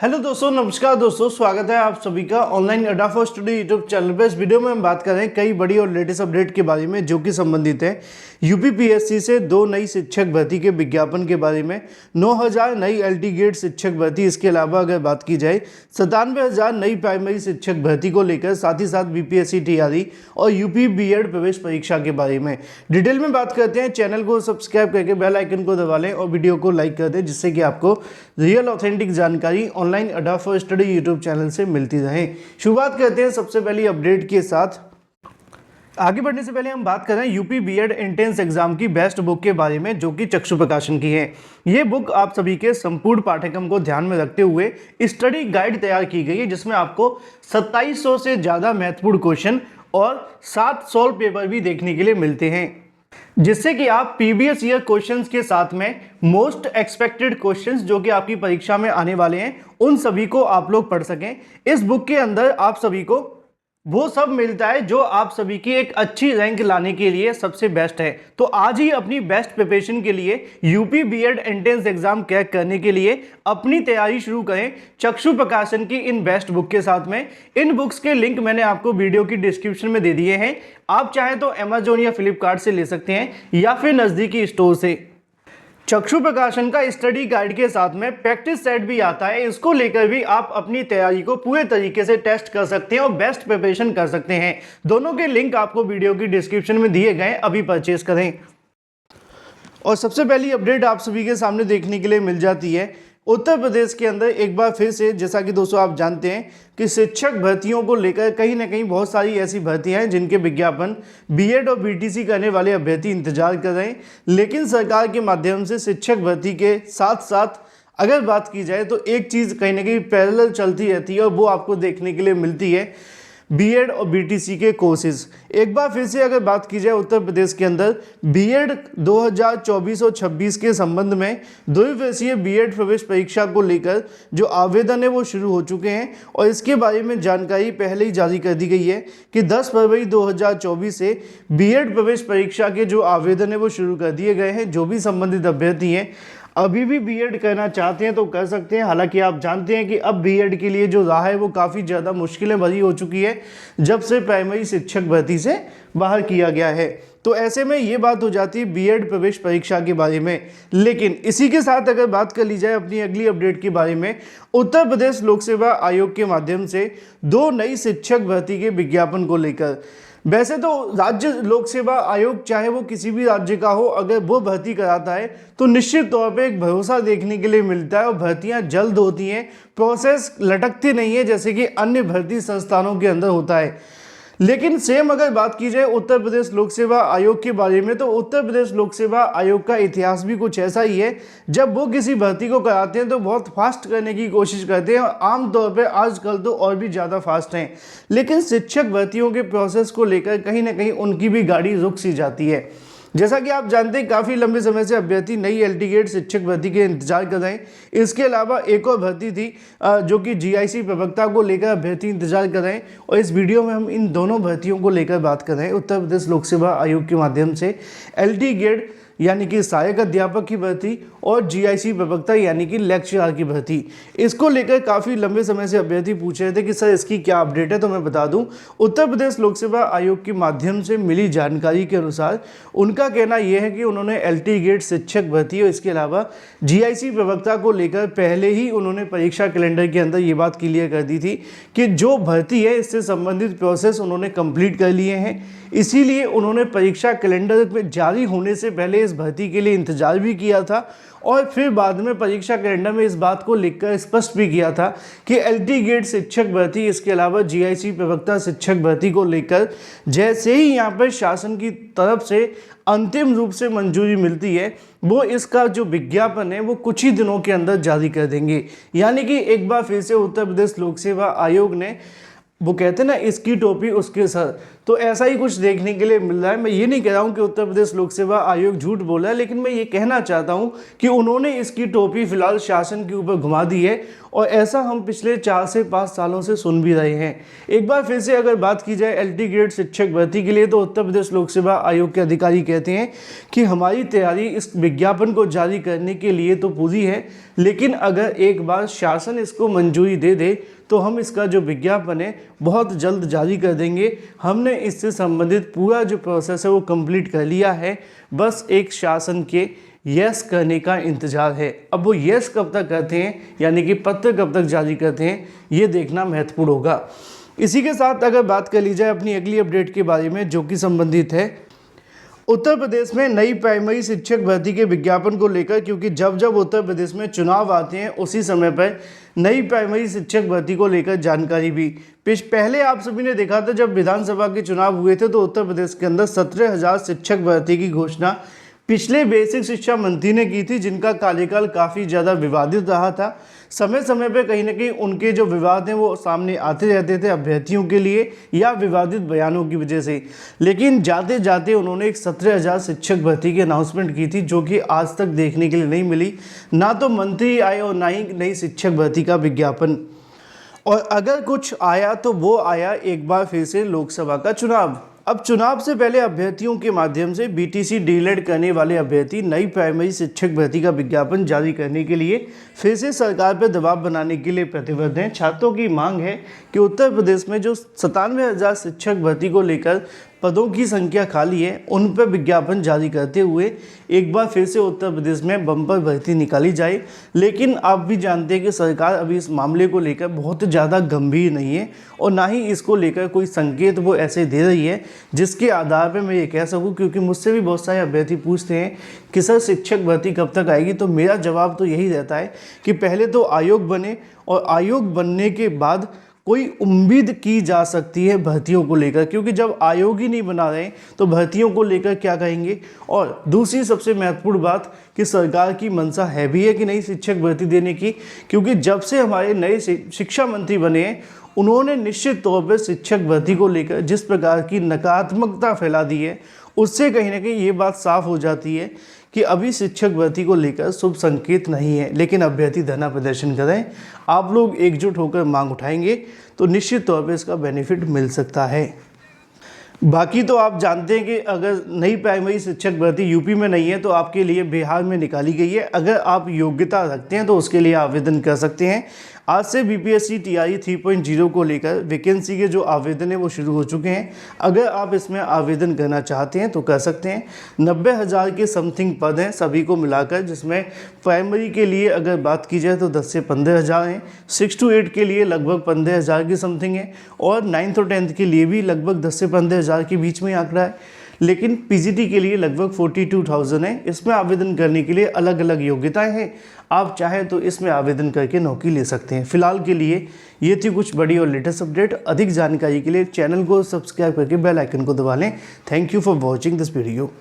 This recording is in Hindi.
हेलो दोस्तों, नमस्कार दोस्तों, स्वागत है आप सभी का ऑनलाइन अड्डा फॉर स्टडी यूट्यूब चैनल पे। इस वीडियो में हम बात कर रहे हैं कई बड़ी और लेटेस्ट अपडेट के बारे में जो कि संबंधित है यूपीपीएससी से 2 नई शिक्षक भर्ती के विज्ञापन के बारे में, 9000 नई एलटी गेट शिक्षक भर्ती, इसके अलावा अगर बात की जाए 97,000 नई प्राइमरी शिक्षक भर्ती को लेकर, साथ ही साथ बीपीएससी टीआरई और यूपी बीएड प्रवेश परीक्षा के बारे में डिटेल में बात करते हैं। चैनल को सब्सक्राइब करके बेल आइकन को दबा लें और वीडियो को लाइक कर दें, जिससे कि आपको रियल ऑथेंटिक जानकारी ऑनलाइन अड्डा फॉर स्टडी यूट्यूब चैनल से मिलती रहे। शुरुआत करते हैं सबसे पहली अपडेट के साथ। आगे बढ़ने से पहले हम बात करें यूपी बीएड एंट्रेंस एग्जाम की बेस्ट बुक के बारे में, जो कि चक्षु प्रकाशन की है। ये बुक आप सभी के संपूर्ण पाठ्यक्रम को ध्यान में रखते हुए स्टडी गाइड तैयार की गई है, जिसमें आपको 2700 से ज़्यादा महत्वपूर्ण क्वेश्चन और 7 सॉल्व पेपर भी देखने के लिए मिलते हैं, जिससे कि आप प्रीवियस ईयर क्वेश्चंस के साथ में मोस्ट एक्सपेक्टेड क्वेश्चंस जो कि आपकी परीक्षा में आने वाले हैं, उन सभी को आप लोग पढ़ सकें। इस बुक के अंदर आप सभी को वो सब मिलता है जो आप सभी की एक अच्छी रैंक लाने के लिए सबसे बेस्ट है। तो आज ही अपनी बेस्ट प्रिपरेशन के लिए, UP BEd entrance exam crack करने के लिए अपनी तैयारी शुरू करें चक्षु प्रकाशन की इन बेस्ट बुक के साथ में। इन बुक्स के लिंक मैंने आपको वीडियो की डिस्क्रिप्शन में दे दिए हैं। आप चाहें तो अमेजोन या फ्लिपकार्ट से ले सकते हैं या फिर नज़दीकी स्टोर से। चक्षु प्रकाशन का स्टडी गाइड के साथ में प्रैक्टिस सेट भी आता है, इसको लेकर भी आप अपनी तैयारी को पूरे तरीके से टेस्ट कर सकते हैं और बेस्ट प्रिपरेशन कर सकते हैं। दोनों के लिंक आपको वीडियो की डिस्क्रिप्शन में दिए गए, अभी परचेज करें। और सबसे पहली अपडेट आप सभी के सामने देखने के लिए मिल जाती है उत्तर प्रदेश के अंदर। एक बार फिर से, जैसा कि दोस्तों आप जानते हैं कि शिक्षक भर्तियों को लेकर कहीं ना कहीं बहुत सारी ऐसी भर्तियां हैं जिनके विज्ञापन बीएड और बीटीसी करने वाले अभ्यर्थी इंतजार कर रहे हैं, लेकिन सरकार के माध्यम से शिक्षक भर्ती के साथ साथ अगर बात की जाए तो एक चीज़ कहीं ना कहीं पैरेलल चलती रहती है और वो आपको देखने के लिए मिलती है बीएड और बीटीसी के कोर्सेज। एक बार फिर से अगर बात की जाए उत्तर प्रदेश के अंदर बीएड 2024 और 26 के संबंध में द्विवर्षीय बीएड प्रवेश परीक्षा को लेकर जो आवेदन है वो शुरू हो चुके हैं और इसके बारे में जानकारी पहले ही जारी कर दी गई है कि 10 फरवरी 2024 से बीएड प्रवेश परीक्षा के जो आवेदन है वो शुरू कर दिए गए हैं। जो भी संबंधित अभ्यर्थी हैं अभी भी बीएड करना चाहते हैं तो कर सकते हैं। हालांकि आप जानते हैं कि अब बीएड के लिए जो राह है वो काफ़ी ज़्यादा मुश्किलें भरी हो चुकी है जब से प्राइमरी शिक्षक भर्ती से बाहर किया गया है। तो ऐसे में ये बात हो जाती है बीएड प्रवेश परीक्षा के बारे में। लेकिन इसी के साथ अगर बात कर ली जाए अपनी अगली अपडेट के बारे में, उत्तर प्रदेश लोक सेवा आयोग के माध्यम से 2 नई शिक्षक भर्ती के विज्ञापन को लेकर, वैसे तो राज्य लोक सेवा आयोग चाहे वो किसी भी राज्य का हो, अगर वो भर्ती कराता है तो निश्चित तौर पे एक भरोसा देखने के लिए मिलता है और भर्तियां जल्द होती हैं, प्रोसेस लटकती नहीं है जैसे कि अन्य भर्ती संस्थानों के अंदर होता है। लेकिन सेम अगर बात की जाए उत्तर प्रदेश लोक सेवा आयोग के बारे में, तो उत्तर प्रदेश लोक सेवा आयोग का इतिहास भी कुछ ऐसा ही है। जब वो किसी भर्ती को कराते हैं तो बहुत फास्ट करने की कोशिश करते हैं और आमतौर पर आजकल तो और भी ज़्यादा फास्ट हैं, लेकिन शिक्षक भर्तियों के प्रोसेस को लेकर कहीं ना कहीं उनकी भी गाड़ी रुक सी जाती है। जैसा कि आप जानते हैं काफ़ी लंबे समय से अभ्यर्थी नई एलटी गेट शिक्षक भर्ती के इंतजार कर रहे हैं। इसके अलावा एक और भर्ती थी जो कि जीआईसी प्रवक्ता को लेकर अभ्यर्थी इंतजार कर रहे हैं और इस वीडियो में हम इन दोनों भर्तियों को लेकर बात कर रहे हैं। उत्तर प्रदेश लोक सेवा आयोग के माध्यम से एलटी गेट यानी कि सहायक अध्यापक की भर्ती और जीआईसी प्रवक्ता यानी कि लेक्चरर की भर्ती, इसको लेकर काफ़ी लंबे समय से अभ्यर्थी पूछ रहे थे कि सर इसकी क्या अपडेट है। तो मैं बता दूं, उत्तर प्रदेश लोक सेवा आयोग के माध्यम से मिली जानकारी के अनुसार उनका कहना यह है कि उन्होंने एलटी गेट शिक्षक भर्ती और इसके अलावा जीआईसी प्रवक्ता को लेकर पहले ही उन्होंने परीक्षा कैलेंडर के अंदर ये बात क्लियर कर दी थी कि जो भर्ती है इससे संबंधित प्रोसेस उन्होंने कंप्लीट कर लिए हैं। इसीलिए उन्होंने परीक्षा कैलेंडर में जारी होने से पहले इस भर्ती के लिए इंतजार भी किया था और फिर बाद में परीक्षा कैलेंडर में इस बात को लिखकर स्पष्ट भी किया था कि एलटी गेट शिक्षक भर्ती, इसके अलावा जीआईसी प्रवक्ता शिक्षक भर्ती को लेकर जैसे ही यहाँ पर शासन की तरफ से अंतिम रूप से मंजूरी मिलती है, वो इसका जो विज्ञापन है वो कुछ ही दिनों के अंदर जारी कर देंगे। यानी कि एक बार फिर से उत्तर प्रदेश लोक सेवा आयोग ने, वो कहते हैं ना इसकी टोपी उसके सर, तो ऐसा ही कुछ देखने के लिए मिल रहा है। मैं ये नहीं कह रहा हूँ कि उत्तर प्रदेश लोक सेवा आयोग झूठ बोला है, लेकिन मैं ये कहना चाहता हूँ कि उन्होंने इसकी टोपी फिलहाल शासन के ऊपर घुमा दी है और ऐसा हम पिछले 4 से 5 सालों से सुन भी रहे हैं। एक बार फिर से अगर बात की जाए LT ग्रेड शिक्षक भर्ती के लिए, तो उत्तर प्रदेश लोक सेवा आयोग के अधिकारी कहते हैं कि हमारी तैयारी इस विज्ञापन को जारी करने के लिए तो पूरी है, लेकिन अगर एक बार शासन इसको मंजूरी दे दे तो हम इसका जो विज्ञापन है बहुत जल्द जारी कर देंगे। हमने इससे संबंधित पूरा जो प्रोसेस है वो कंप्लीट कर लिया है, बस एक शासन के यस करने का इंतजार है। अब वो यस कब तक करते हैं, यानी कि पत्र कब तक जारी करते हैं, ये देखना महत्वपूर्ण होगा। इसी के साथ अगर बात कर ली जाए अपनी अगली अपडेट के बारे में, जो कि संबंधित है उत्तर प्रदेश में नई प्राइमरी शिक्षक भर्ती के विज्ञापन को लेकर, क्योंकि जब जब उत्तर प्रदेश में चुनाव आते हैं उसी समय पर नई प्राइमरी शिक्षक भर्ती को लेकर जानकारी भी पहले आप सभी ने देखा था। जब विधानसभा के चुनाव हुए थे तो उत्तर प्रदेश के अंदर 17,000 शिक्षक भर्ती की घोषणा पिछले बेसिक शिक्षा मंत्री ने की थी, जिनका कार्यकाल काफ़ी ज़्यादा विवादित रहा था। समय समय पे कहीं ना कहीं उनके जो विवाद हैं वो सामने आते रहते थे अभ्यर्थियों के लिए या विवादित बयानों की वजह से। लेकिन जाते जाते उन्होंने एक 17,000 शिक्षक भर्ती की अनाउंसमेंट की थी, जो कि आज तक देखने के लिए नहीं मिली। ना तो मंत्री आए और ना ही नई शिक्षक भर्ती का विज्ञापन। और अगर कुछ आया तो वो आया एक बार फिर से लोकसभा का चुनाव। अब चुनाव से पहले अभ्यर्थियों के माध्यम से BTC डीएलएड करने वाले अभ्यर्थी नई प्राइमरी शिक्षक भर्ती का विज्ञापन जारी करने के लिए फिर से सरकार पर दबाव बनाने के लिए प्रतिबद्ध हैं। छात्रों की मांग है कि उत्तर प्रदेश में जो 97,000 शिक्षक भर्ती को लेकर पदों की संख्या खाली है, उन पर विज्ञापन जारी करते हुए एक बार फिर से उत्तर प्रदेश में बम्पर भर्ती निकाली जाए। लेकिन आप भी जानते हैं कि सरकार अभी इस मामले को लेकर बहुत ज़्यादा गंभीर नहीं है और ना ही इसको लेकर कोई संकेत वो ऐसे दे रही है जिसके आधार पर मैं ये कह सकूँ। क्योंकि मुझसे भी बहुत सारे अभ्यर्थी पूछते हैं कि सर शिक्षक भर्ती कब तक आएगी, तो मेरा जवाब तो यही रहता है कि पहले तो आयोग बने और आयोग बनने के बाद कोई उम्मीद की जा सकती है भर्तियों को लेकर, क्योंकि जब आयोग ही नहीं बना रहे तो भर्तियों को लेकर क्या कहेंगे। और दूसरी सबसे महत्वपूर्ण बात कि सरकार की मंशा है भी है कि नई शिक्षक भर्ती देने की, क्योंकि जब से हमारे नए शिक्षा मंत्री बने हैं उन्होंने निश्चित तौर पर शिक्षक भर्ती को लेकर जिस प्रकार की नकारात्मकता फैला दी है, उससे कहीं ना कहीं ये बात साफ हो जाती है कि अभी शिक्षक भर्ती को लेकर शुभ संकेत नहीं है। लेकिन अभ्यर्थी धरना प्रदर्शन करें, आप लोग एकजुट होकर मांग उठाएंगे तो निश्चित तौर पर इसका बेनिफिट मिल सकता है। बाकी तो आप जानते हैं कि अगर नई प्राइमरी शिक्षक भर्ती यूपी में नहीं है तो आपके लिए बिहार में निकाली गई है। अगर आप योग्यता रखते हैं तो उसके लिए आवेदन कर सकते हैं। आज से BPSC TRE 3.0 को लेकर वैकेंसी के जो आवेदन है वो शुरू हो चुके हैं। अगर आप इसमें आवेदन करना चाहते हैं तो कर सकते हैं। 90,000 के समथिंग पद हैं सभी को मिलाकर, जिसमें प्राइमरी के लिए अगर बात की जाए तो 10 से 15,000 हैं, 6 to 8 के लिए लगभग 15,000 की समथिंग है और 9th और 10th के लिए भी लगभग 10 से 15,000 के बीच में आंकड़ा है। लेकिन PGT के लिए लगभग 42,000 है। इसमें आवेदन करने के लिए अलग अलग योग्यताएं हैं। आप चाहें तो इसमें आवेदन करके नौकरी ले सकते हैं। फिलहाल के लिए ये थी कुछ बड़ी और लेटेस्ट अपडेट। अधिक जानकारी के लिए चैनल को सब्सक्राइब करके बेल आइकन को दबा लें। Thank you for watching this video.